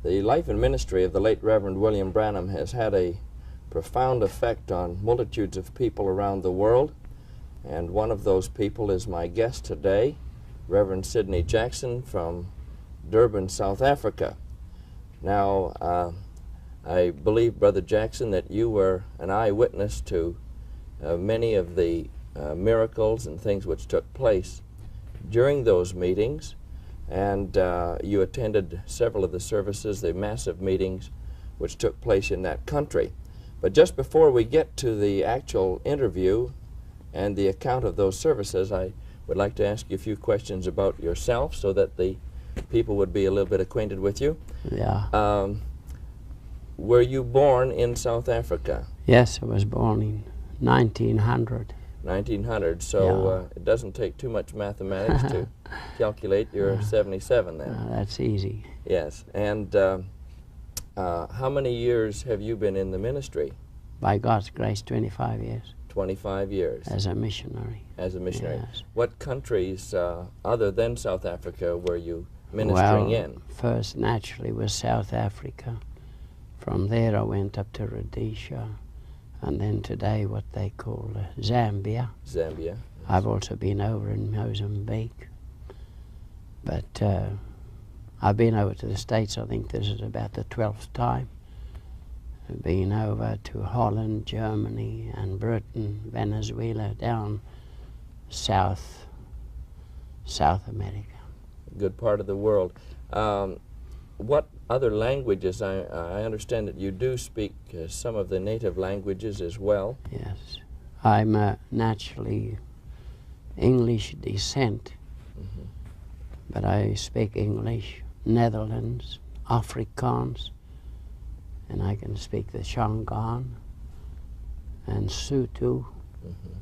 The life and ministry of the late Reverend William Branham has had a profound effect on multitudes of people around the world, and one of those people is my guest today, Reverend Sidney Jackson from Durban, South Africa. Now, I believe, Brother Jackson, that you were an eyewitness to many of the miracles and things which took place during those meetings, and you attended several of the services, the massive meetings which took place in that country. But just before we get to the actual interview and the account of those services, I would like to ask you a few questions about yourself so that the people would be a little bit acquainted with you. Yeah. Were you born in South Africa? Yes, I was born in 1900. 1900, so it doesn't take too much mathematics to calculate. You're 77 then. That's easy. Yes, and how many years have you been in the ministry? By God's grace, 25 years. 25 years. As a missionary. As a missionary. Yes. What countries other than South Africa were you ministering in? First naturally was South Africa. From there I went up to Rhodesia, and then today what they call Zambia. Zambia. Yes. I've also been over in Mozambique. But I've been over to the States. I think this is about the 12th time. I've been over to Holland, Germany, and Venezuela, down South America. Good part of the world. What other languages? I understand that you do speak some of the native languages as well. Yes. I'm naturally English descent, but I speak English, Netherlands, Afrikaans, and I can speak the Shangaan and Sotho,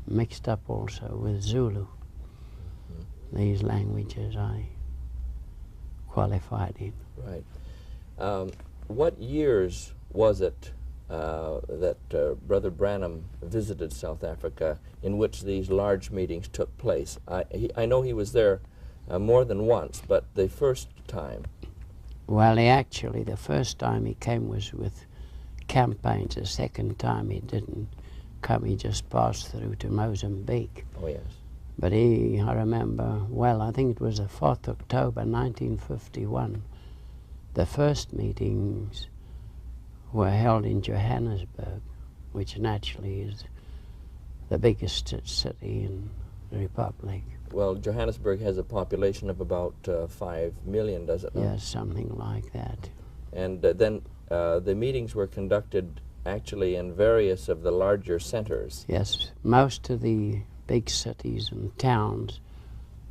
mixed up also with Zulu. These languages I qualified in. Right. What years was it that Brother Branham visited South Africa in which these large meetings took place? I know he was there more than once, but the first time? Well, actually, the first time he came was with campaigns. The second time he didn't come. He just passed through to Mozambique. Oh, yes. But I remember, well, I think it was the 4th October 1951. The first meetings were held in Johannesburg, which naturally is the biggest city in the Republic. Well, Johannesburg has a population of about 5 million, does it not? Yes, something like that. And then the meetings were conducted actually in various of the larger centers. Yes, most of the big cities and towns,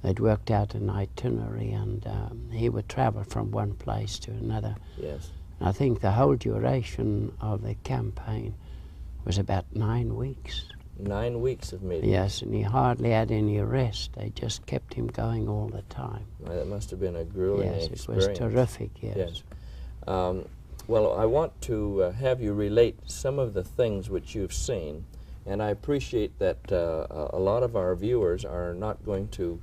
they'd worked out an itinerary, and he would travel from one place to another. Yes. And I think the whole duration of the campaign was about 9 weeks. 9 weeks of meetings? Yes, and he hardly had any rest. They just kept him going all the time. Well, that must have been a grueling experience. Yes, it was terrific, yes. Yes. Well, I want to have you relate some of the things which you've seen, and I appreciate that a lot of our viewers are not going to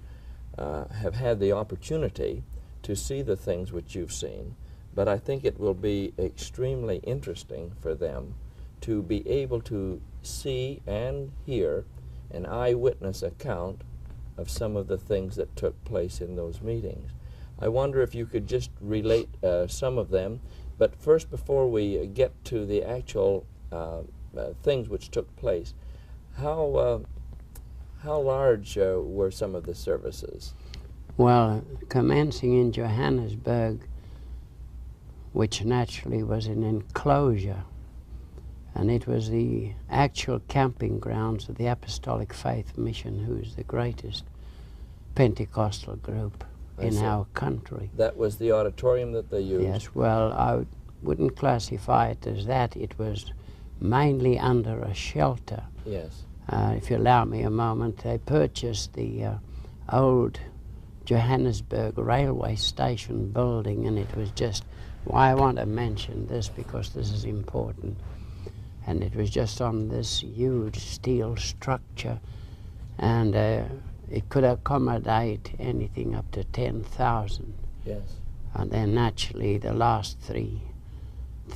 have had the opportunity to see the things which you've seen, but I think it will be extremely interesting for them to be able to see and hear an eyewitness account of some of the things that took place in those meetings. I wonder if you could just relate some of them, but first, before we get to the actual things which took place, how large were some of the services? Well, commencing in Johannesburg, which naturally was an enclosure, and it was the actual camping grounds of the Apostolic Faith Mission, who is the greatest Pentecostal group in our country. That was the auditorium that they used? Yes, well, I wouldn't classify it as that. It was mainly under a shelter. Yes. If you allow me a moment, they purchased the old Johannesburg railway station building, and it was just, I want to mention this because this is important, and it was just on this huge steel structure, and it could accommodate anything up to 10,000. Yes. And then naturally the last three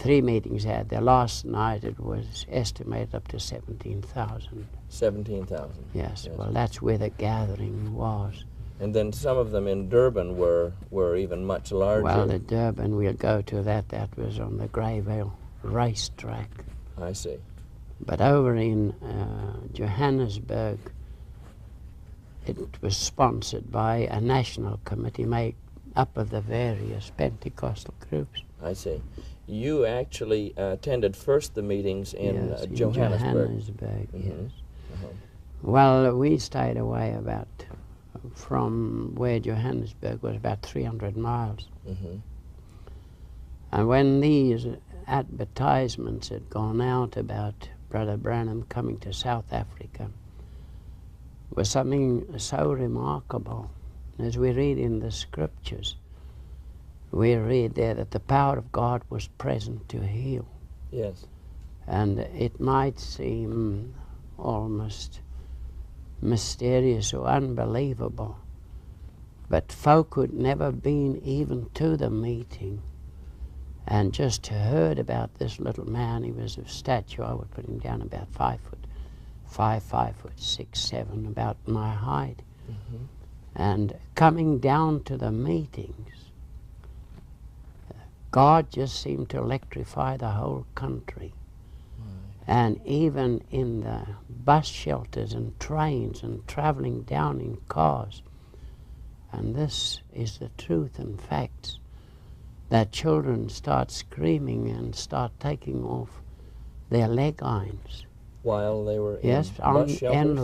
meetings had. The last night it was estimated up to 17,000. 17,000. Yes, well that's where the gathering was. And then some of them in Durban were even much larger. Well, the Durban, we'll go to that. That was on the Greyville racetrack. I see. But over in Johannesburg, it was sponsored by a national committee made up of the various Pentecostal groups. I see. You actually attended first the meetings in Yes, in Johannesburg. Johannesburg, Mhm. yes. Uh-huh. Well, we stayed away from where Johannesburg was about 300 miles. Mhm. And when these advertisements had gone out about Brother Branham coming to South Africa, was something so remarkable. As we read in the scriptures, we read there that the power of God was present to heal. Yes. And it might seem almost mysterious or unbelievable, but folk who'd never been even to the meeting and just heard about this little man. He was of stature, I would put him down about 5 foot 6, 7, about my height. Mhm. And coming down to the meetings, God just seemed to electrify the whole country. And even in the bus shelters and trains and traveling down in cars. And this is the truth and facts, that children start screaming and start taking off their leg irons. While they were Yes, in bus shelters?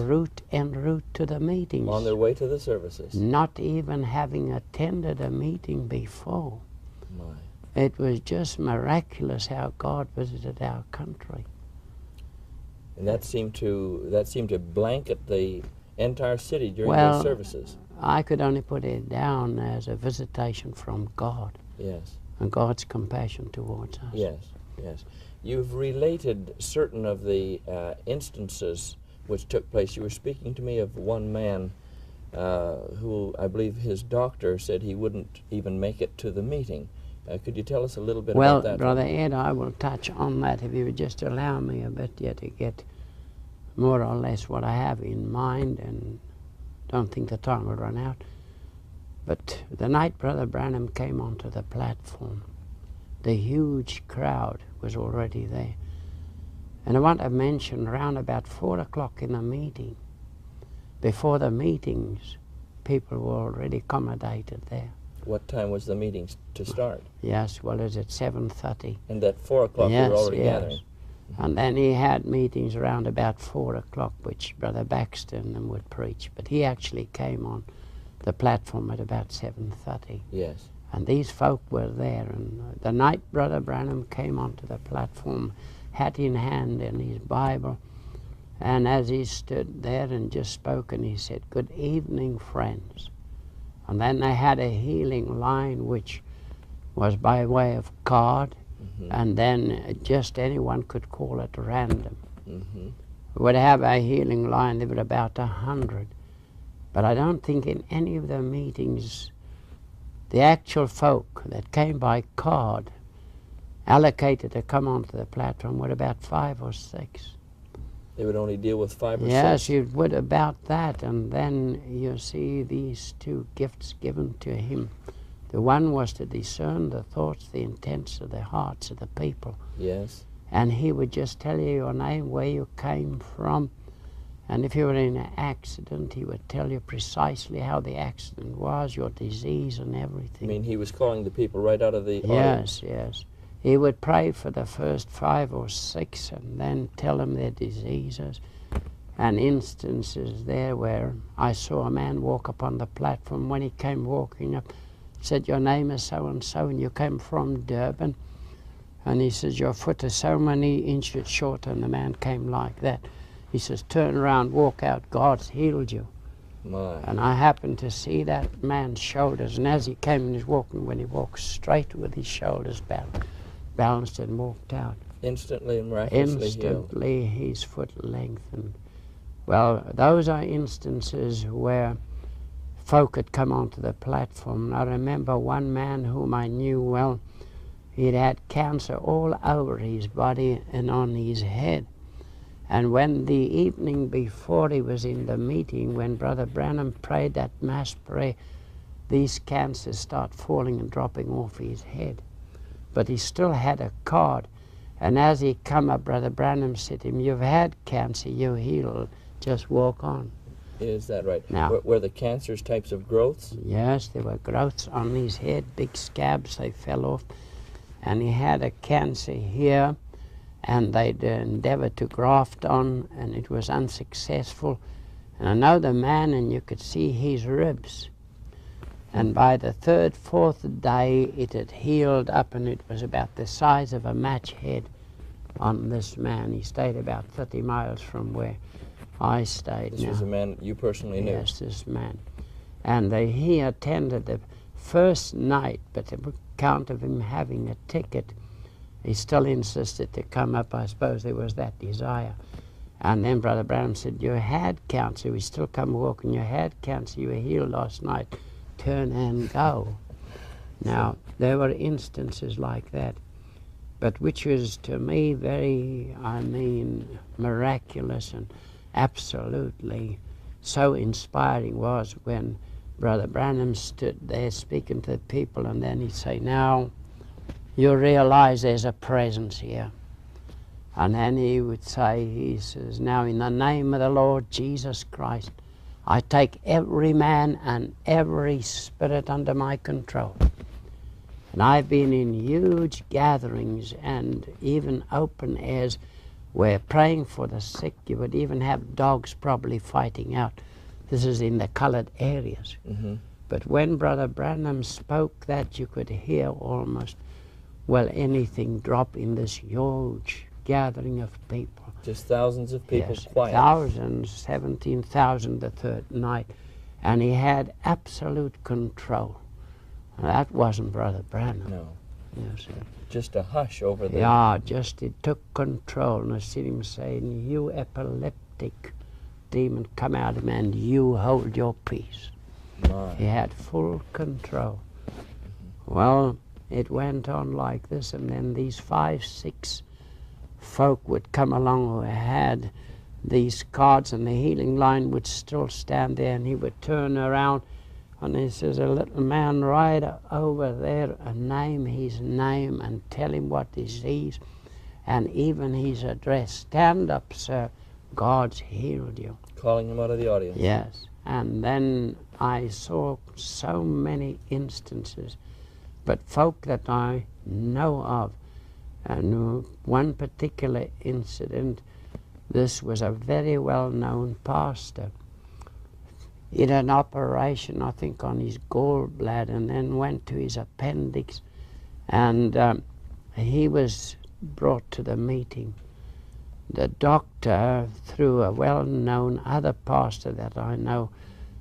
en route to the meetings. On their way to the services. Not even having attended a meeting before. My. It was just miraculous how God visited our country. And that seemed to blanket the entire city during Well, those services. I could only put it down as a visitation from God Yes. and God's compassion towards us. Yes. Yes. You've related certain of the instances which took place. You were speaking to me of one man who I believe his doctor said he wouldn't even make it to the meeting. Could you tell us a little bit about that? Well, Brother Ed, I will touch on that if you would just allow me a bit yet to get more or less what I have in mind, and don't think the time will run out. But the night Brother Branham came onto the platform, the huge crowd was already there. And I want to mention around about 4 o'clock in the meeting, before the meetings, people were already accommodated there. What time was the meeting to start? Yes, well, it was at 7:30. And at 4 o'clock Yes, we were already yes. gathering. And then he had meetings around about 4 o'clock, which Brother Baxter and them would preach. But he actually came on the platform at about 7:30. Yes. And these folk were there. And the night Brother Branham came onto the platform, hat in hand in his Bible, and as he stood there and just spoke, and he said, "Good evening, friends." And then they had a healing line, which was by way of card, and then just anyone could call at random. Would have a healing line. There were about 100. But I don't think in any of the meetings, the actual folk that came by card, allocated to come onto the platform, were about 5 or 6. They would only deal with 5 or 6? Yes, it would about that. And then you see these 2 gifts given to him. The one was to discern the thoughts, the intents of the hearts of the people. Yes. And he would just tell you your name, where you came from. And if you were in an accident, he would tell you precisely how the accident was, your disease and everything. I mean, he was calling the people right out of the audience. Yes, yes. He would pray for the first 5 or 6 and then tell them their diseases. And instances there where I saw a man walk upon the platform. When he came walking up, said, "Your name is so-and-so, and you came from Durban." And he says, "Your foot is so many inches short," and the man came like that. He says, "Turn around, walk out, God's healed you." My. And I happened to see that man's shoulders, and as he came and he's walking, when he walked straight with his shoulders balanced and walked out. Instantly and miraculously healed. Instantly his foot lengthened. Well, those are instances where folk had come onto the platform. I remember one man whom I knew well. He'd had cancer all over his body and on his head. And when the evening before he was in the meeting, when Brother Branham prayed that mass prayer, these cancers start falling and dropping off his head. But he still had a card. And as he come up, Brother Branham said to him, "You've had cancer, you're healed, just walk on." Is that right? Now, Were the cancers types of growths? yes, there were growths on his head, big scabs, they fell off. And he had a cancer here, and they'd endeavored to graft on, and it was unsuccessful. And I know the man, and you could see his ribs. And by the third, fourth day, it had healed up, and it was about the size of a match head on this man. He stayed about 30 miles from where I stayed. This was a man you personally knew? Yes, this man. And he attended the first night, but on account of him having a ticket, he still insisted to come up. I suppose there was that desire. And then Brother Branham said, "You had cancer, we still come walking. You had cancer, you were healed last night. Turn and go." Now, there were instances like that. But which was to me very, miraculous and absolutely so inspiring was when Brother Branham stood there speaking to the people, and then he'd say, "Now, you realize there's a presence here." And then he would say, he says, "Now in the name of the Lord Jesus Christ, I take every man and every spirit under my control." And I've been in huge gatherings and even open airs where praying for the sick, you would even have dogs probably fighting out. This is in the colored areas. Mm-hmm. But when Brother Branham spoke that, you could hear almost, anything drop in this huge gathering of people. Just thousands of people, yes, quiet. Thousands, 17,000 the third night. And he had absolute control. That wasn't Brother Branham. No. Yes. Just a hush over there. Yeah, just it took control. And I see him saying, "You epileptic demon, come out of him and you hold your peace." My. He had full control. Well, it went on like this, and then these 5, 6 folk would come along who had these cards, and the healing line would still stand there, and he would turn around, and he says, "A little man right over there, and name his name and tell him what disease and even his address. Stand up, sir. God's healed you." Calling him out of the audience. Yes. And then I saw so many instances, but folk that I know of. And one particular incident, this was a very well-known pastor. He had an operation, I think, on his gallbladder, and then went to his appendix, and he was brought to the meeting. The doctor, through a well-known other pastor that I know,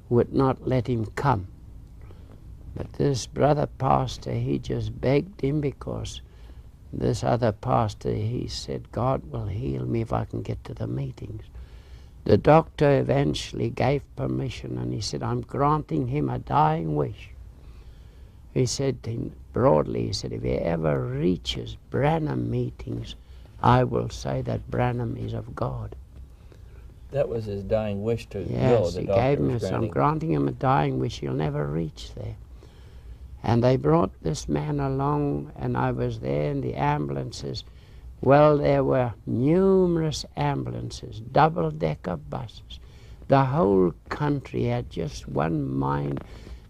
would not let him come. But this brother pastor, he just begged him, because this other pastor, he said, "God will heal me if I can get to the meetings." The doctor eventually gave permission, and he said, "I'm granting him a dying wish." He said broadly, he said, "If he ever reaches Branham meetings, I will say that Branham is of God." That was his dying wish to go. Yes, The he doctor gave him was I'm granting. granting him a dying wish. He'll never reach there. And they brought this man along, and I was there in the ambulances. Well, there were numerous ambulances, double-decker buses. The whole country had just one mind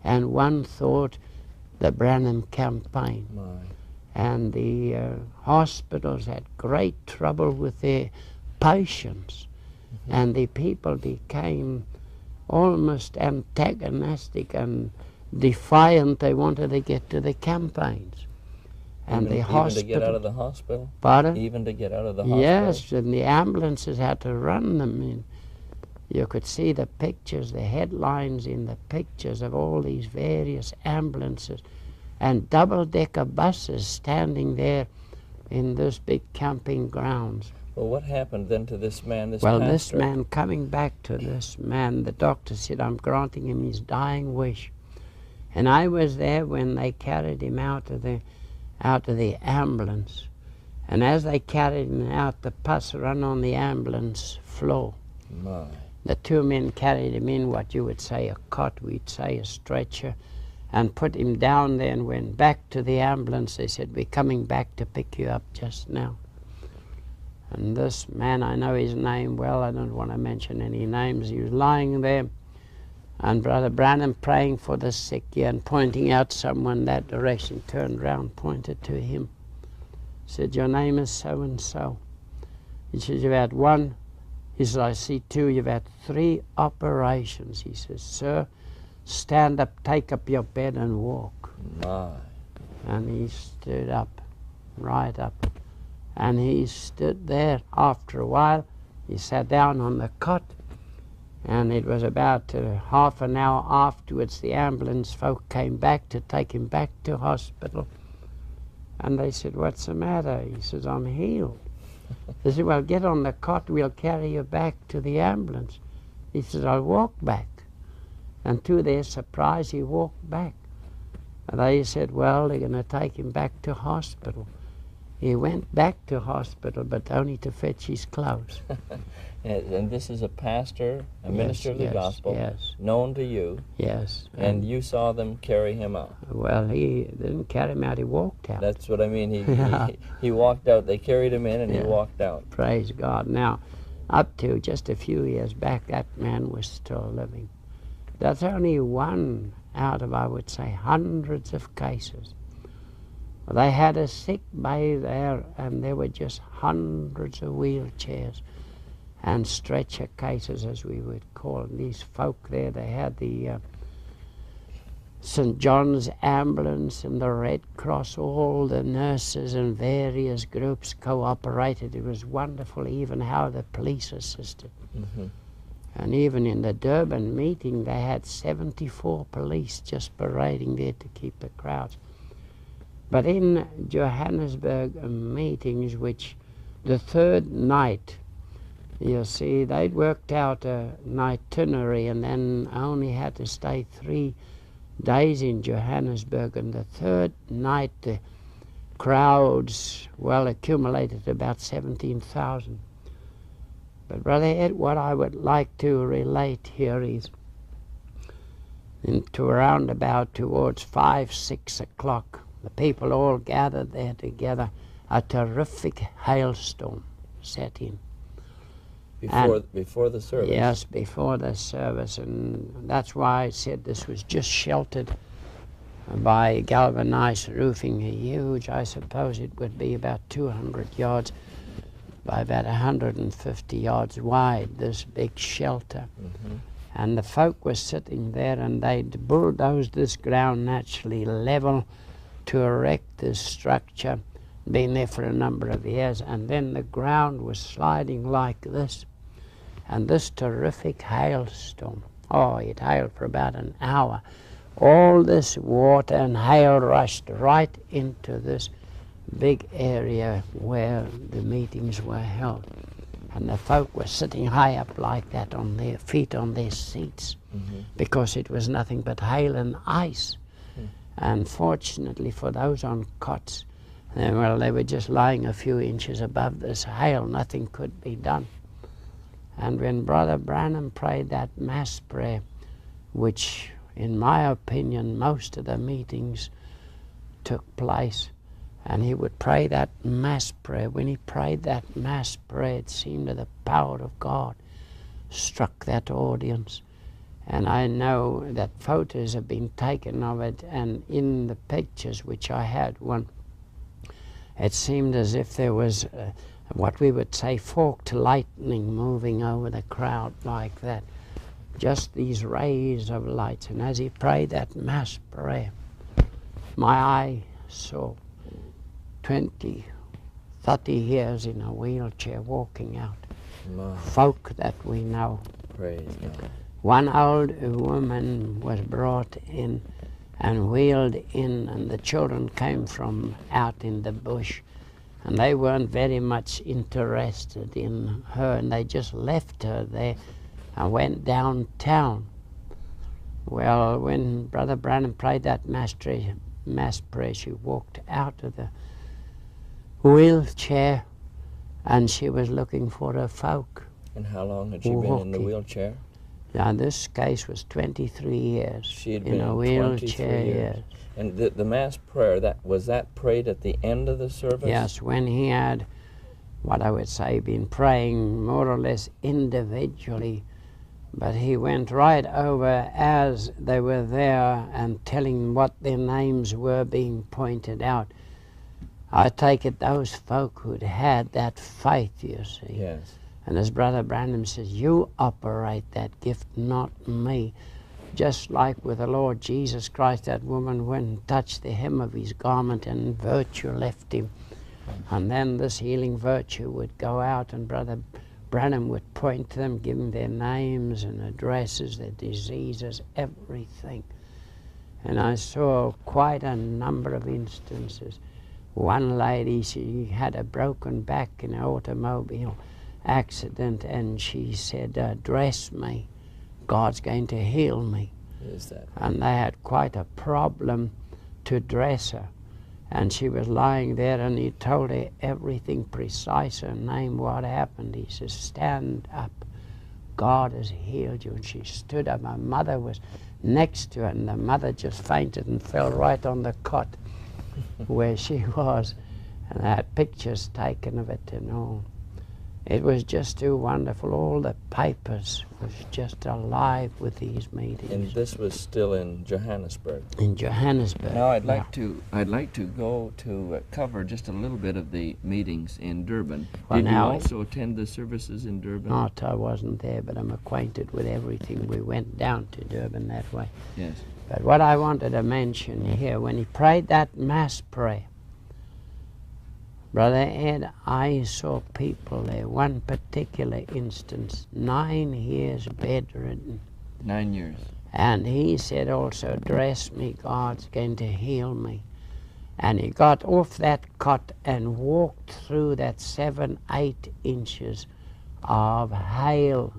and one thought, the Branham campaign. My. And the hospitals had great trouble with their patients. Mm-hmm. And the people became almost antagonistic and defiant. They wanted to get to the campaigns. And the hospital... Even to get out of the hospital? Pardon? Even to get out of the hospital? Yes, and the ambulances had to run them in. You could see the pictures, the headlines in the pictures of all these various ambulances and double-decker buses standing there in those big camping grounds. Well, what happened then to this man, this Well, pastor? this man, coming back to this man, the doctor said, I'm granting him his dying wish. And I was there when they carried him out of the ambulance. And as they carried him out, the pus ran on the ambulance floor. My. The two men carried him in what you would say a cot, we'd say a stretcher, and put him down there and went back to the ambulance. They said, we're coming back to pick you up just now. And this man, I know his name well, I don't want to mention any names, he was lying there, and Brother Branham praying for the sick here and pointing out someone that direction, turned round, pointed to him. Said, your name is so-and-so. He said, you've had one. He said, I see two. You've had 3 operations. He says, sir, stand up, take up your bed and walk. My. And he stood up, right up. And he stood there. After a while, he sat down on the cot. And it was about half an hour afterwards, the ambulance folk came back to take him back to hospital. And they said, what's the matter? He says, I'm healed. They said, well, get on the cot, we'll carry you back to the ambulance. He says, I'll walk back. And to their surprise, he walked back. And they said, well, they're going to take him back to hospital. He went back to hospital, but only to fetch his clothes. And this is a pastor, a minister of the gospel, yes. known to you. Yes. And you saw them carry him out. Well, he didn't carry him out, he walked out. That's what I mean. He walked out. They carried him in and he walked out. Praise God. Now, up to just a few years back, that man was still living. That's only one out of, I would say, hundreds of cases. They had a sick bay there, and there were just hundreds of wheelchairs and stretcher cases, as we would call them. These folk there, they had the St. John's ambulance and the Red Cross, all the nurses and various groups cooperated. It was wonderful even how the police assisted. Mm-hmm. And even in the Durban meeting, they had 74 police just parading there to keep the crowds. But in Johannesburg meetings, which the third night, you see, they'd worked out an itinerary and then only had to stay 3 days in Johannesburg. And the third night, the crowds, well, accumulated about 17,000. But Brother Ed, what I would like to relate here is to around about towards 5, 6 o'clock, the people all gathered there together. A terrific hailstorm set in. Before the service? Yes, before the service. And that's why I said this was just sheltered by galvanized roofing, a huge, I suppose it would be about 200 yards by about 150 yards wide, this big shelter. Mm-hmm. And the folk were sitting there, and they'd bulldozed this ground naturally level to erect this structure, been there for a number of years, and then the ground was sliding like this. And this terrific hailstorm, oh, it hailed for about an hour. All this water and hail rushed right into this big area where the meetings were held. And the folk were sitting high up like that on their feet, on their seats, because it was nothing but hail and ice. And fortunately for those on cots, well, they were just lying a few inches above this hail. Nothing could be done. And when Brother Branham prayed that Mass prayer, which in my opinion most of the meetings took place, and he would pray that Mass prayer. When he prayed that Mass prayer, it seemed that the power of God struck that audience. And I know that photos have been taken of it, and in the pictures which I had one, it seemed as if there was what we would say forked lightning moving over the crowd like that. Just these rays of light. And as he prayed that Mass prayer, my eye saw 20, 30 years in a wheelchair walking out. My. Folk that we know. Praise God. One old woman was brought in and wheeled in, and the children came from out in the bush, And they weren't very much interested in her, and they just left her there and went downtown. Well, when Brother Branham prayed that mass prayer, she walked out of the wheelchair, and she was looking for her folk. And how long had she been in the wheelchair? Now, this case was 23 years. She had in been a in wheelchair. 23 years. Yes. And the mass prayer, was that prayed at the end of the service? Yes, when he had, what I would say, been praying more or less individually, but he went right over as they were there and telling what their names were being pointed out. I take it those folk who'd had that faith, you see. Yes. And as Brother Branham says, you operate that gift, not me. Just like with the Lord Jesus Christ, that woman went and touched the hem of his garment and virtue left him. And then this healing virtue would go out, and Brother Branham would point to them, give them their names and addresses, their diseases, everything. And I saw quite a number of instances. One lady, she had a broken back in an automobile accident, and she said, dress me, God's going to heal me. Is that? And they had quite a problem to dress her. And she was lying there, and he told her everything precise, her name, what happened. He says, stand up, God has healed you. And she stood up. My mother was next to her, and the mother just fainted and fell right on the cot where she was. And I had pictures taken of it and all. It was just too wonderful. All the papers was just alive with these meetings. And this was still in Johannesburg. In Johannesburg. Now I'd like to go to cover just a little bit of the meetings in Durban. Well, Did you now also attend the services in Durban? Not, I wasn't there, but I'm acquainted with everything. We went down to Durban that way. Yes. But what I wanted to mention here, when he prayed that mass prayer, Brother Ed, I saw people there. One particular instance, 9 years bedridden. 9 years. And he said also, dress me, God's going to heal me. And he got off that cot and walked through that 7-8 inches of hail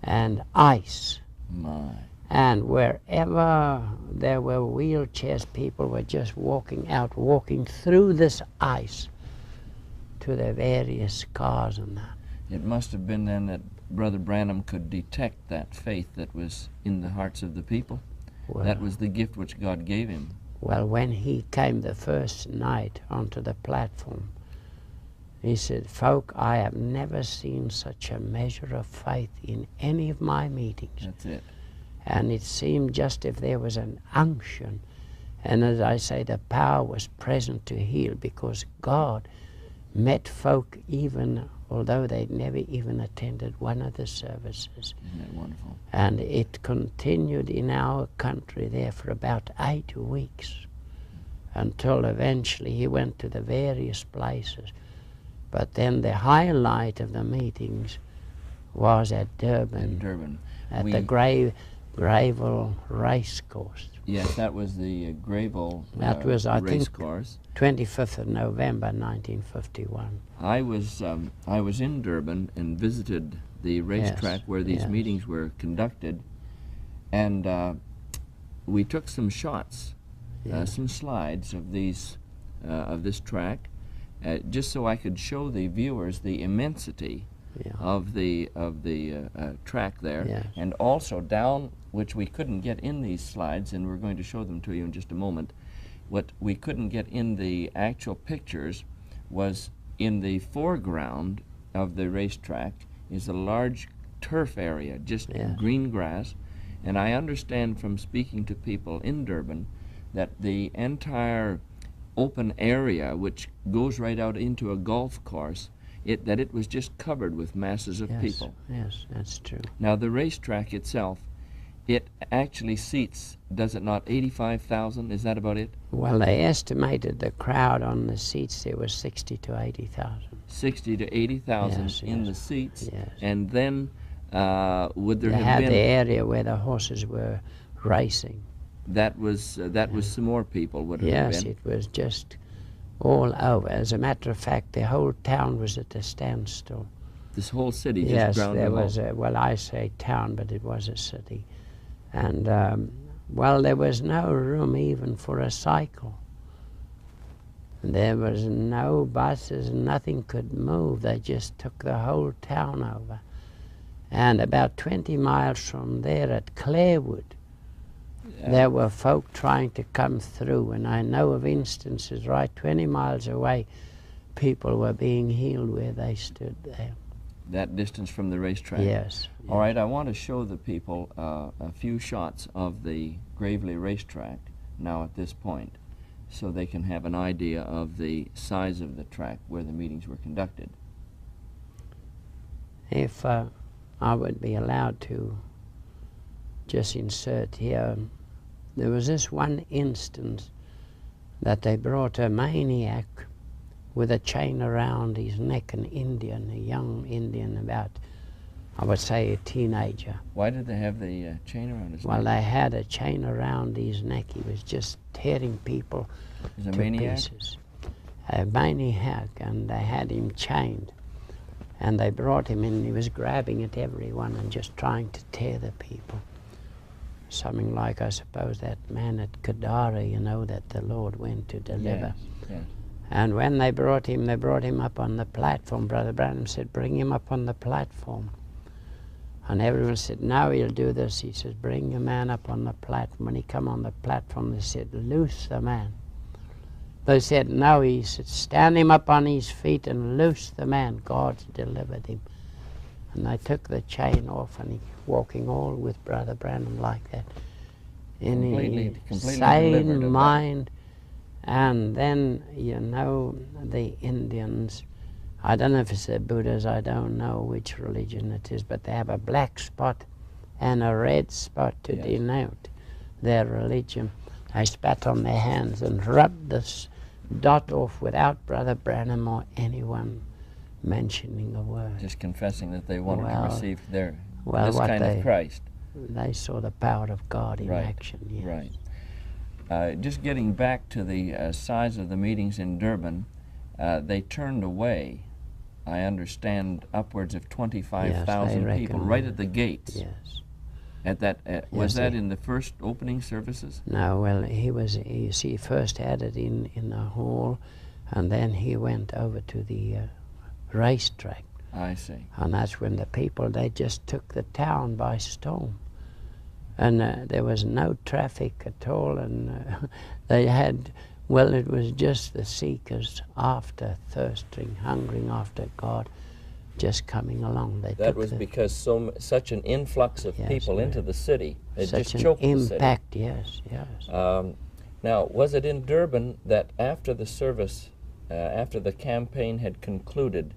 and ice. My. And wherever there were wheelchairs, people were just walking through this ice to their various cars and that. It must have been then that Brother Branham could detect that faith that was in the hearts of the people. Well, that was the gift which God gave him. Well, when he came the first night onto the platform, he said, folk, I have never seen such a measure of faith in any of my meetings. That's it. And it seemed just if there was an unction. And as I say, the power was present to heal, because God met folk even although they'd never even attended one of the services. Isn't that wonderful? And it continued in our country there for about 8 weeks, until eventually he went to the various places. But then the highlight of the meetings was at Durban. In Durban. At the Gravel race course. Yes, that was the Gravel that was, I race think, course. 25th of November, 1951. I was in Durban and visited the racetrack where these meetings were conducted, and we took some shots, some slides of these of this track, just so I could show the viewers the immensity of the track there, and also down, which we couldn't get in these slides, and we're going to show them to you in just a moment. What we couldn't get in the actual pictures was in the foreground of the racetrack is a large turf area, just green grass, and I understand from speaking to people in Durban that the entire open area, which goes right out into a golf course, that it was just covered with masses of people. Yes, that's true. Now the racetrack itself, it actually seats, does it not, 85,000? Is that about it? Well, they estimated the crowd on the seats there was 60 to 80,000. 60 to 80,000 in the seats. Yes. And then would there they have had been... the area where the horses were racing. That was some more people, would it have been? Yes, it was just all over. As a matter of fact, the whole town was at a standstill. This whole city just Yes, ground there to a was halt. a, well, I say town, but it was a city. And, well, there was no room even for a cycle. There was no buses, nothing could move. They just took the whole town over. And about 20 miles from there at Clarewood, there were folk trying to come through. And I know of instances right 20 miles away, people were being healed where they stood there. That distance from the racetrack? Yes. All right, I want to show the people a few shots of the Gravely racetrack now at this point, so they can have an idea of the size of the track where the meetings were conducted. If I would be allowed to just insert here, there was this one instance that they brought a maniac with a chain around his neck, an Indian, a young Indian, about, I would say, a teenager. Why did they have the chain around his Well, neck? they had a chain around his neck. He was just tearing people Is a to maniac? pieces. A maniac, and they had him chained. And they brought him in, he was grabbing at everyone and just trying to tear the people. Something like, I suppose, that man at Kadara, you know, that the Lord went to deliver. Yes, yes. And when they brought him up on the platform. Brother Branham said, bring him up on the platform. And everyone said, no, he'll do this. He says, bring the man up on the platform. When he come on the platform, they said, loose the man. They said, no. He said, stand him up on his feet and loose the man. God's delivered him. And they took the chain off, and he walking all with Brother Branham like that. In Completely his delivered sane of that. mind. And then, you know, the Indians, I don't know if it's the Buddhas, I don't know which religion it is, but they have a black spot and a red spot to Yes. denote their religion. They spat on their hands and rubbed this dot off without Brother Branham or anyone mentioning a word. Just confessing that they wanted to receive this what kind of Christ. They saw the power of God in Right, action. Yes. Right. Just getting back to the size of the meetings in Durban, they turned away, I understand, upwards of 25,000 Yes, people right at the gates. Yes. At that, was Yes, that in the first opening services? No, well, he first had it in the hall, and then he went over to the racetrack. I see. And that's when the people, they just took the town by storm. And there was no traffic at all, and they had, well, it was just the seekers after, thirsting, hungering after God, just coming along. They That took was because such an influx of Yes, people yes. into the city. It such just an choked the city. impact, yes, yes. Now, was it in Durban that after the service, after the campaign had concluded,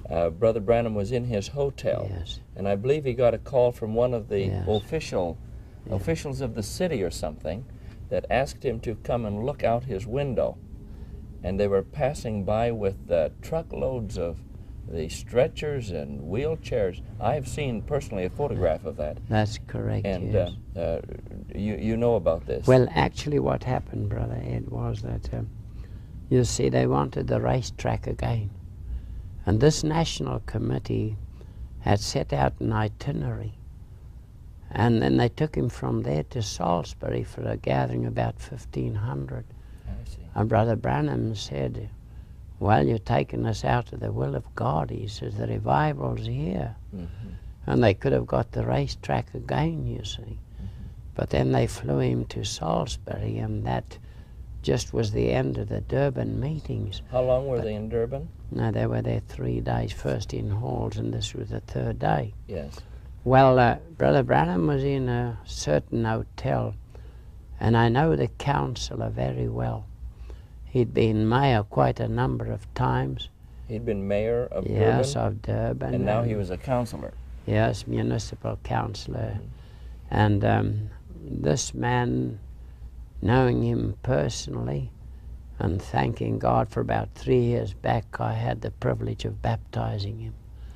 Brother Branham was in his hotel, Yes. and I believe he got a call from one of the Yes. officials of the city or something that asked him to come and look out his window. And they were passing by with truckloads of the stretchers and wheelchairs. I've seen personally a photograph of that. That's correct, And yes. you know about this. Well, actually what happened, Brother Ed, was that, you see, they wanted the racetrack again. And this national committee had set out an itinerary. And then they took him from there to Salisbury for a gathering about 1,500. I see. And Brother Branham said, well, you're taking us out of the will of God. He says, the revival's here. Mm-hmm. And they could have got the racetrack again, you see. Mm-hmm. But then they flew him to Salisbury, and that just was the end of the Durban meetings. How long were they in Durban? No, they were there 3 days, first in halls, and this was the third day. Yes. Well, Brother Branham was in a certain hotel, and I know the counselor very well. He'd been mayor quite a number of times. He'd been mayor of Yes, Durban, of Durban. and now he was a counselor. Yes, municipal councillor. And this man, knowing him personally and thanking God, for about 3 years back, I had the privilege of baptizing him.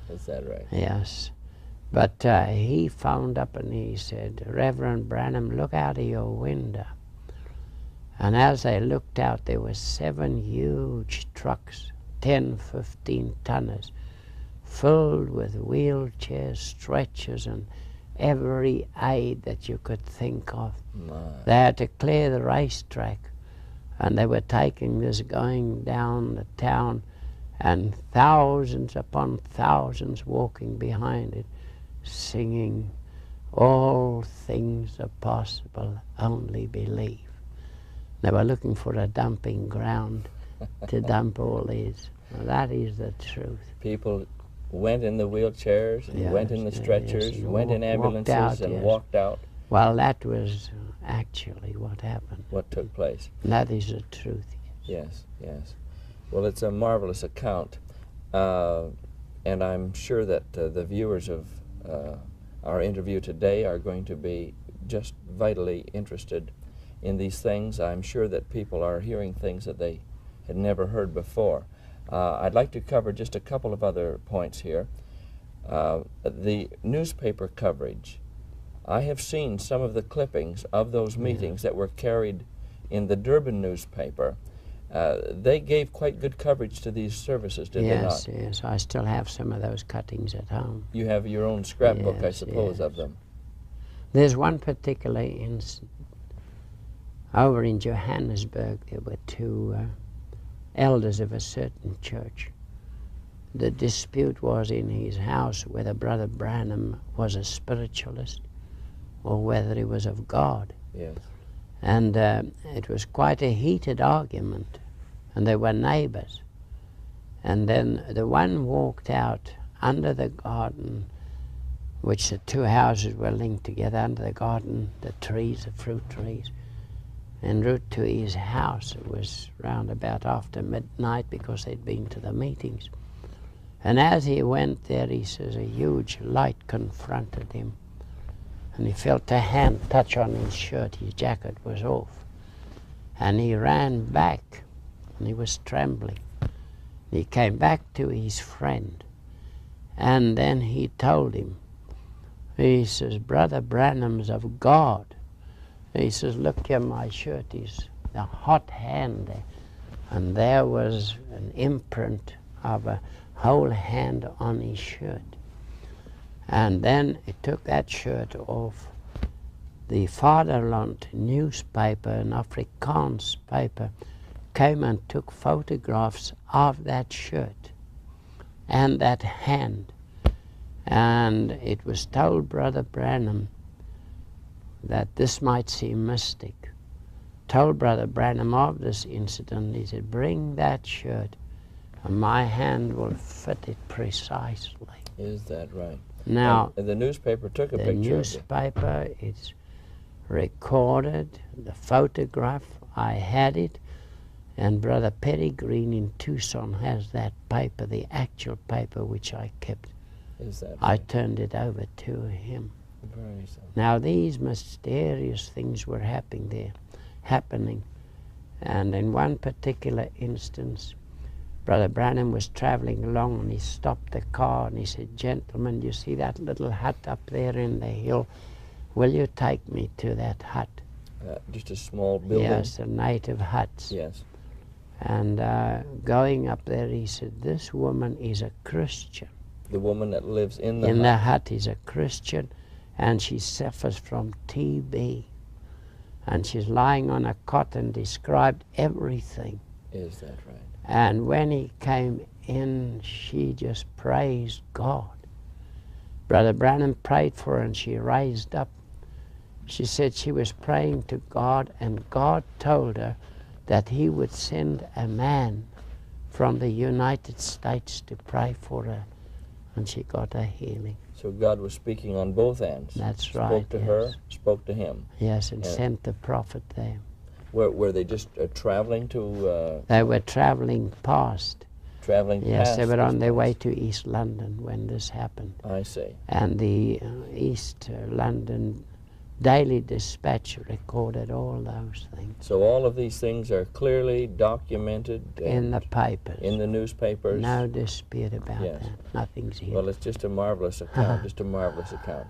Is that right? Yes. But he phoned up and he said, Reverend Branham, look out of your window. And as they looked out, there were 7 huge trucks, 10, 15 tonners, filled with wheelchairs, stretchers, and every aid that you could think of. They had to clear the racetrack, and they were taking this going down the town, and thousands upon thousands walking behind it, singing, "All things are possible, only believe." They were looking for a dumping ground to dump all these. Now, that is the truth. People went in the wheelchairs, and went in the stretchers, went in ambulances, out, and walked out. Well, that was actually what happened. What took place. And that is the truth. Yes, yes. Well, it's a marvelous account, and I'm sure that the viewers of our interview today are going to be just vitally interested in these things. I'm sure that people are hearing things that they had never heard before. I'd like to cover just a couple of other points here. The newspaper coverage. I have seen some of the clippings of those meetings that were carried in the Durban newspaper. They gave quite good coverage to these services, did they not? Yes. I still have some of those cuttings at home. You have your own scrapbook, I suppose, of them. There's one particular instance. Over in Johannesburg, there were 2 elders of a certain church. The dispute was in his house whether Brother Branham was a spiritualist or whether he was of God. Yes. And it was quite a heated argument, and they were neighbors. And then the one walked out under the garden, which the 2 houses were linked together, under the garden, the trees, the fruit trees, en route to his house. It was round about after midnight because they'd been to the meetings. And as he went there, he says a huge light confronted him. And he felt a hand touch on his shirt. His jacket was off. And he ran back, and he was trembling. He came back to his friend, and then he told him, he says, "Brother Branham's of God." He says, "Look here, my shirt is the hot hand there." And there was an imprint of a whole hand on his shirt. And then he took that shirt off. The Vaderland newspaper, an Afrikaans paper, came and took photographs of that shirt and that hand. And it was told Brother Branham that this might seem mystic. Told Brother Branham of this incident. He said, "Bring that shirt, and my hand will fit it precisely." Is that right? Now, and the newspaper took a the picture newspaper, it's recorded, the photograph, I had it, and Brother Peregrine in Tucson has that paper, the actual paper which I kept. Is that right? I turned it over to him. Very so. Now these mysterious things were happening. And in one particular instance, Brother Branham was traveling along, and he stopped the car and he said, "Gentlemen, you see that little hut up there in the hill? Will you take me to that hut?" Just a small building? Yes, the native huts. Yes. And going up there, he said, "This woman is a Christian." The woman that lives in the hut? In the hut is a Christian, and she suffers from TB. And she's lying on a cot and described everything. Is that right? And when he came in, she just praised God. Brother Branham prayed for her, and she raised up. She said she was praying to God, and God told her that he would send a man from the United States to pray for her, and she got a healing. So God was speaking on both ends. That's right. Spoke to her, spoke to him. Yes, and sent the prophet there. Were they just traveling to... They were traveling past. Traveling past? Yes, they were on their way to East London when this happened. I see. And the East London Daily Dispatch recorded all those things. So all of these things are clearly documented? In the papers. In the newspapers? No dispute about that. Nothing's here. Well, it's just a marvelous account, just a marvelous account.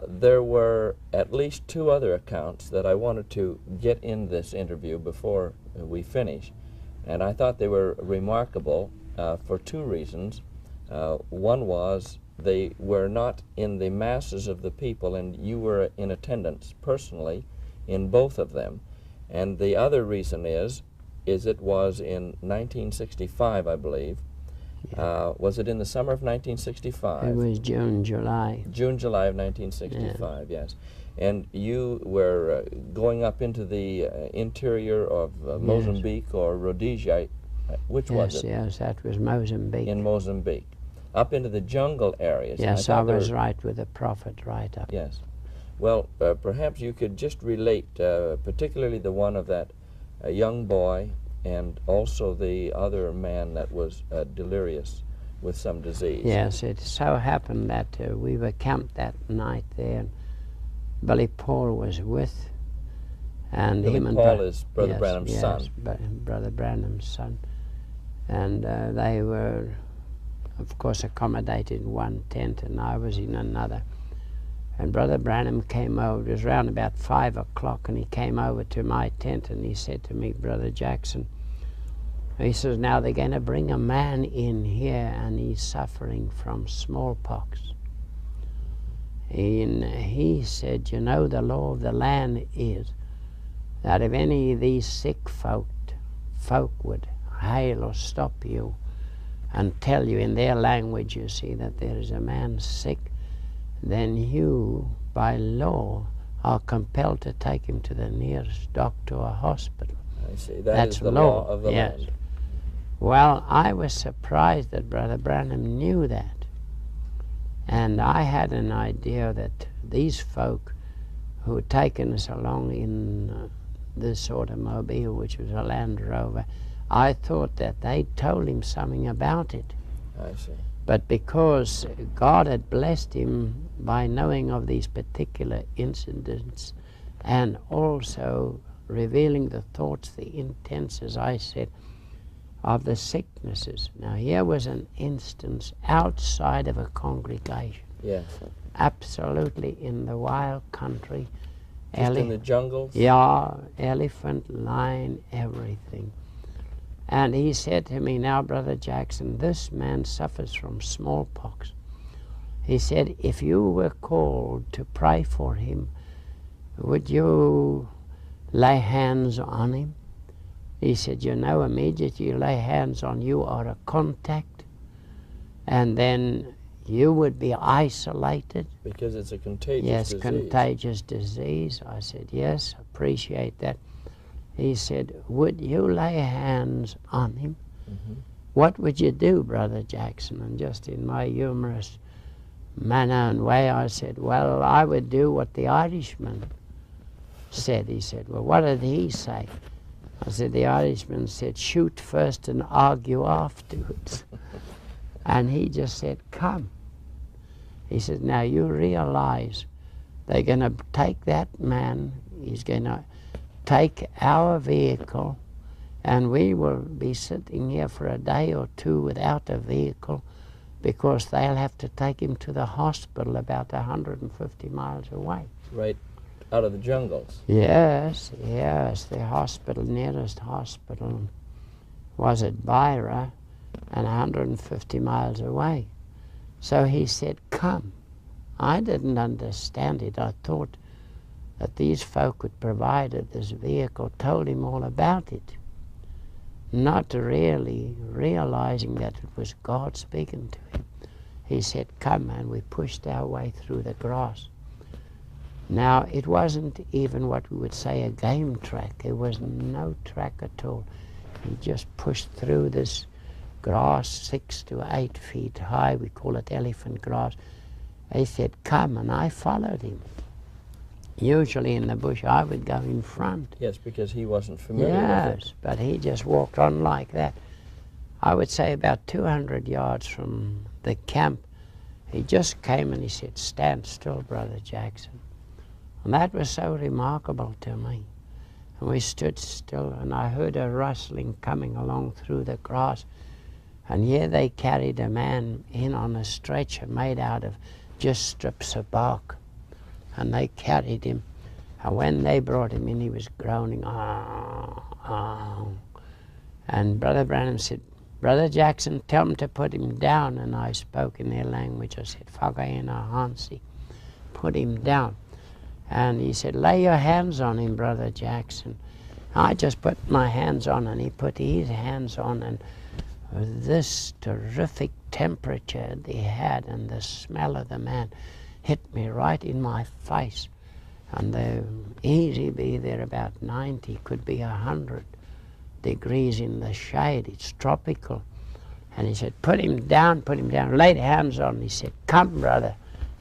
There were at least two other accounts that I wanted to get in this interview before we finish, and I thought they were remarkable for two reasons. One was they were not in the masses of the people, and you were in attendance personally in both of them. And the other reason is it was in 1965, I believe. Yeah. Was it in the summer of 1965? It was June, July. June, July of 1965, yeah. Yes. And you were going up into the interior of Mozambique or Rhodesia. Which was it? Yes, that was Mozambique. In Mozambique. Up into the jungle areas. Yes, I was right with the prophet right up. Yes. Well, perhaps you could just relate, particularly the one of that young boy and also the other man that was delirious with some disease. Yes, it so happened that we were camped that night there, and Billy Paul was with, and Billy him and Paul is Brother Branham's son. Brother Branham's son. And they were, of course, accommodated in one tent, and I was in another. And Brother Branham came over. It was around about 5 o'clock, and he came over to my tent, and he said to me, Brother Jackson, he says, now they're going to bring a man in here, and he's suffering from smallpox. And he said, you know, the law of the land is that if any of these sick folk would hail or stop you and tell you in their language, you see, that there is a man sick, then you, by law, are compelled to take him to the nearest doctor or hospital. I see. That's the law of the land. Well, I was surprised that Brother Branham knew that. And I had an idea that these folk who had taken us along in this automobile, which was a Land Rover, I thought that they'd told him something about it. I see. But because God had blessed him by knowing of these particular incidents and also revealing the thoughts, the intents, as I said, of the sicknesses. Now here was an instance outside of a congregation. Yes. Absolutely in the wild country. Just in the jungles? Yeah, elephant, lion, everything. And he said to me, now, Brother Jackson, this man suffers from smallpox. He said, if you were called to pray for him, would you lay hands on him? He said, you know, immediately you lay hands on you are a contact, and then you would be isolated. Because it's a contagious disease. Yes, contagious disease. I said, yes, appreciate that. He said, would you lay hands on him? Mm-hmm. What would you do, Brother Jackson? And just in my humorous manner and way, I said, well, I would do what the Irishman said. He said, well, what did he say? I said, the Irishman said, shoot first and argue afterwards. And he just said, come. He said, now you realize they're going to take that man, he's going to take our vehicle, and we will be sitting here for a day or two without a vehicle because they'll have to take him to the hospital about 150 miles away. Right out of the jungles. Yes, yes. The hospital, nearest hospital, was at Beira and 150 miles away. So he said, come. I didn't understand it. I thought that these folk who provided this vehicle told him all about it, not really realizing that it was God speaking to him. He said, come, and we pushed our way through the grass. Now, it wasn't even what we would say a game track. There was no track at all. He just pushed through this grass 6 to 8 feet high. We call it elephant grass. He said, come, and I followed him. Usually in the bush, I would go in front. Yes, because he wasn't familiar with it. Yes, but he just walked on like that. I would say about 200 yards from the camp, he just came and he said, stand still, Brother Jackson. And that was so remarkable to me. And we stood still, and I heard a rustling coming along through the grass. And here they carried a man in on a stretcher made out of just strips of bark. and they carried him. And when they brought him in, he was groaning, ah, ah. And Brother Branham said, Brother Jackson, tell them to put him down. And I spoke in their language. I said, Whakaina Hansi, put him down. And he said, lay your hands on him, Brother Jackson. I just put my hands on, and he put his hands on, and this terrific temperature they had and the smell of the man hit me right in my face. And they easy be there about 90, could be 100 degrees in the shade. It's tropical. And he said, put him down, laid hands on him. He said, come, Brother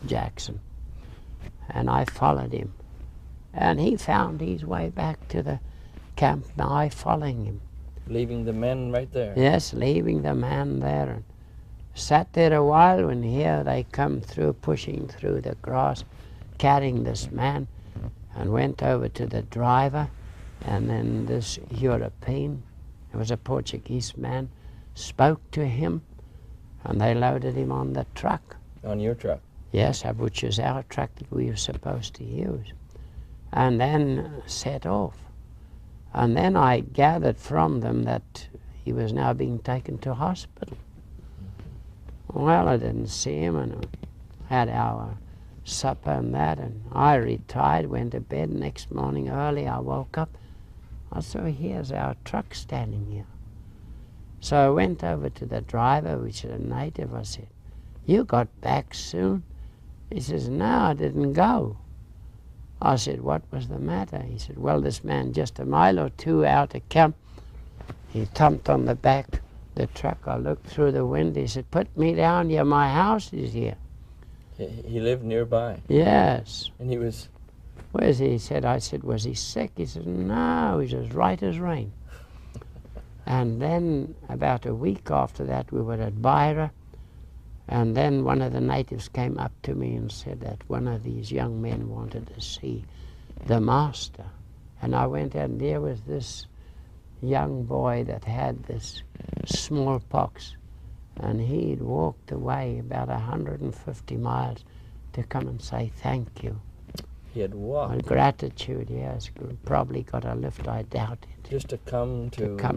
Jackson. And I followed him. And he found his way back to the camp, and I following him. Leaving the men right there? Yes, leaving the man there. And sat there a while when here they come through, pushing through the grass, carrying this man, and went over to the driver. And then this European, it was a Portuguese man, spoke to him, and they loaded him on the truck. On your truck? Yes, which is our truck that we were supposed to use. And then set off. And then I gathered from them that he was now being taken to hospital. Well, I didn't see him, and we had our supper and that, and I retired, went to bed. Next morning early I woke up. I saw, here's our truck standing here. So I went over to the driver, which is a native. I said, you got back soon? He says, no, I didn't go. I said, what was the matter? He said, well, this man just a mile or two out of camp, he thumped on the back the truck. I looked through the window. He said, put me down here, my house is here. He lived nearby? Yes. And he was... Where's he? He said, I said, was he sick? He said, no, he's as right as rain. And then about a week after that, we were at Beira, and then one of the natives came up to me and said that one of these young men wanted to see the master. And I went out, and there was this young boy that had this smallpox, and he'd walked away about 150 miles to come and say thank you. He had walked? Gratitude, yes. Probably got a lift, I doubt it. Just to come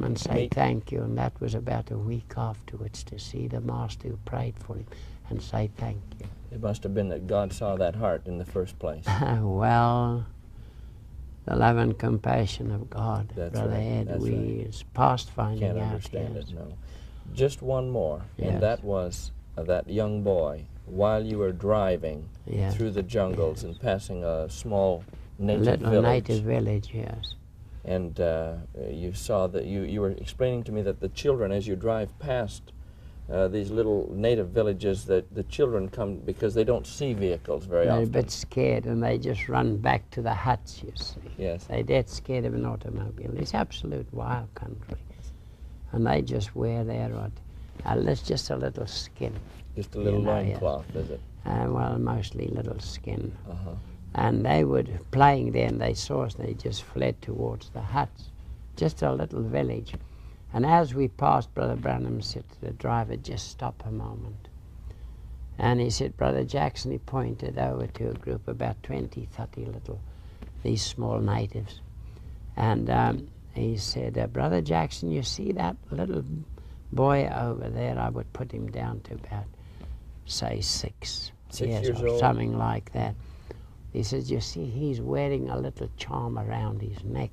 and say thank you, and that was about a week afterwards, to see the master who prayed for him and say thank you. It must have been that God saw that heart in the first place. Well, the love and compassion of God, That's Brother right. Ed, That's it's past finding Can't out. understand Yes. it, no. Just one more, Yes. and that was that young boy, while you were driving Yes. through the jungles and passing a small native Little village. native village, yes. And you saw that you were explaining to me that the children, as you drive past these little native villages, that the children come because they don't see vehicles very They're often. a bit scared, and they just run back to the huts, you see. Yes. They're dead scared of an automobile. It's absolute wild country. And they just wear their, it's just a little skin. Just a little yes. loincloth, is it? Well, mostly little skin. Uh-huh. And they were playing there, and they saw us, and they just fled towards the huts. Just a little village. And as we passed, Brother Branham said to the driver, just stop a moment. And he said, Brother Jackson, he pointed over to a group, about 20, 30 little, these small natives. And he said, Brother Jackson, you see that little boy over there? I would put him down to about, say, 6 years or old? something like that. He says, you see, he's wearing a little charm around his neck.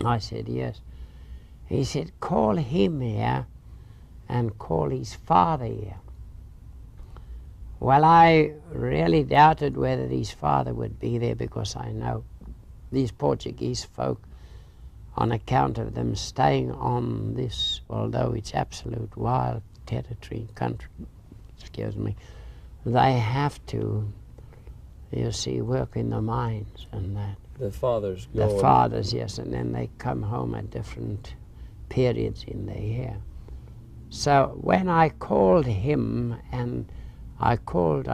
I said, yes. He said, call him here and call his father here. Well, I really doubted whether his father would be there, because I know these Portuguese folk, on account of them staying on this, although it's absolute wild territory, country, excuse me, they have to, you see, work in the mines and that. The fathers go. The fathers, yes, and then they come home at different periods in the year. So when I called him, and I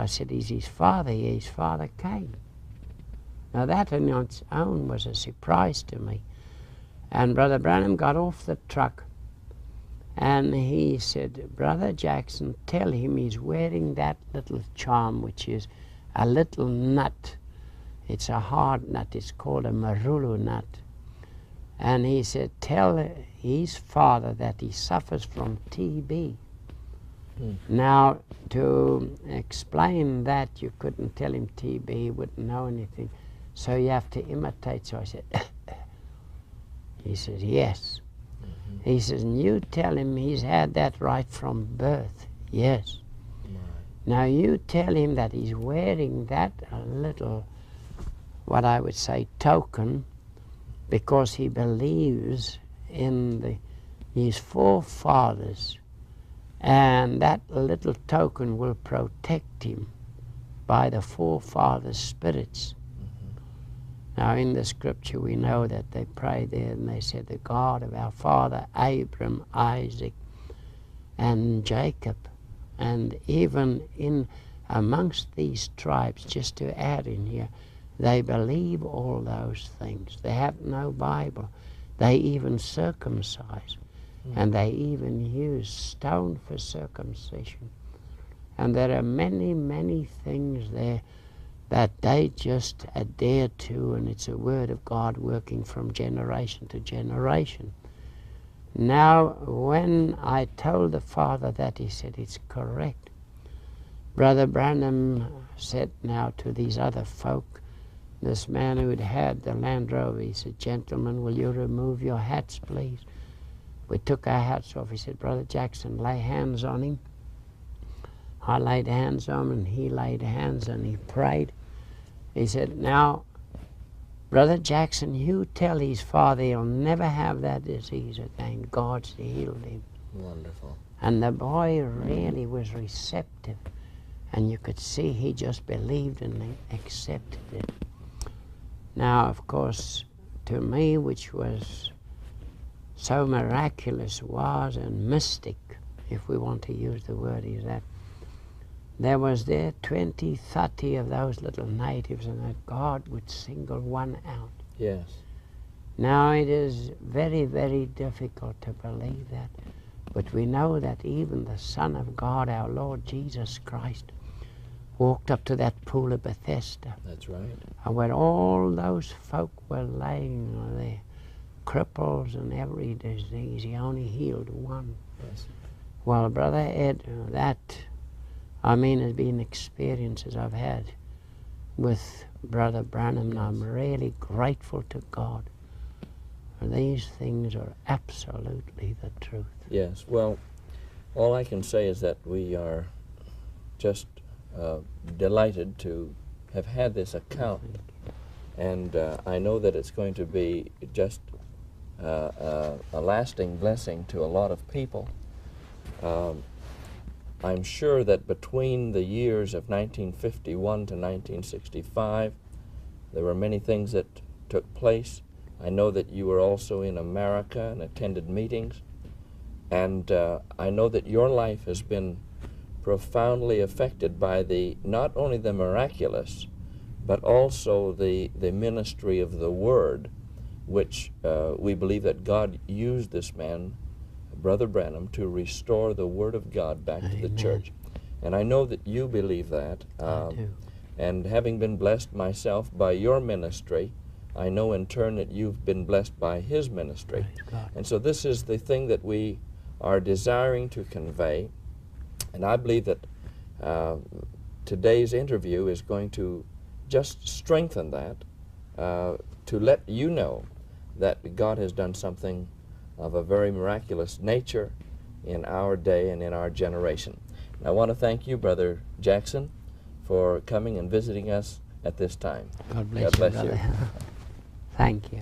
said, is his father here? His father came. Now that in its own was a surprise to me. And Brother Branham got off the truck, and he said, Brother Jackson, tell him he's wearing that little charm, which is a little nut It's a hard nut. It's called a marulu nut. And he said, tell his father that he suffers from TB. Now, to explain that, you couldn't tell him TB, he wouldn't know anything. So you have to imitate. So I said, he says, yes. He says, and you tell him he's had that right from birth. Yes. Now you tell him that he's wearing that a little, what I would say, token, because he believes in his forefathers, and that little token will protect him by the forefathers' spirits. Now in the scripture we know that they prayed there and they said, the God of our father Abram, Isaac, and Jacob. And even in amongst these tribes, just to add in here, they believe all those things. They have no Bible. They even circumcise. And they even use stone for circumcision. And there are many, many things there that they just adhere to, and it's a word of God working from generation to generation. Now, when I told the father that, he said, it's correct. Brother Branham said now to these other folk, this man who had the Land Rover, he said, gentlemen, will you remove your hats, please? We took our hats off. He said, Brother Jackson, lay hands on him. I laid hands on him, and he laid hands, and he prayed. He said, now, Brother Jackson, you tell his father he'll never have that disease again. God's healed him. Wonderful. And the boy really was receptive. And you could see he just believed and accepted it. Now, of course, to me, which was so miraculous was, and mystic, if we want to use the word, is that there was there 20, 30 of those little natives, and that God would single one out. Yes. Now it is very, very difficult to believe that, but we know that even the Son of God, our Lord Jesus Christ, walked up to that pool of Bethesda. That's right. And when all those folk were laying there, cripples and every disease, he only healed one. Yes. Well, Brother Ed, that, I mean, has been experiences I've had with Brother Branham, and I'm really grateful to God. For these things are absolutely the truth. Yes. Well, all I can say is that we are just delighted to have had this account, and I know that it's going to be just a lasting blessing to a lot of people. I'm sure that between the years of 1951 to 1965, there were many things that took place. I know that you were also in America and attended meetings, and I know that your life has been profoundly affected by not only the miraculous, but also the ministry of the Word, which we believe that God used this man, Brother Branham, to restore the Word of God back to the church. And I know that you believe that. I do. And having been blessed myself by your ministry, I know in turn that you've been blessed by his ministry. And so this is the thing that we are desiring to convey. And I believe that today's interview is going to just strengthen that, to let you know that God has done something of a very miraculous nature in our day and in our generation. And I want to thank you, Brother Jackson, for coming and visiting us at this time. God bless you, brother. Thank you.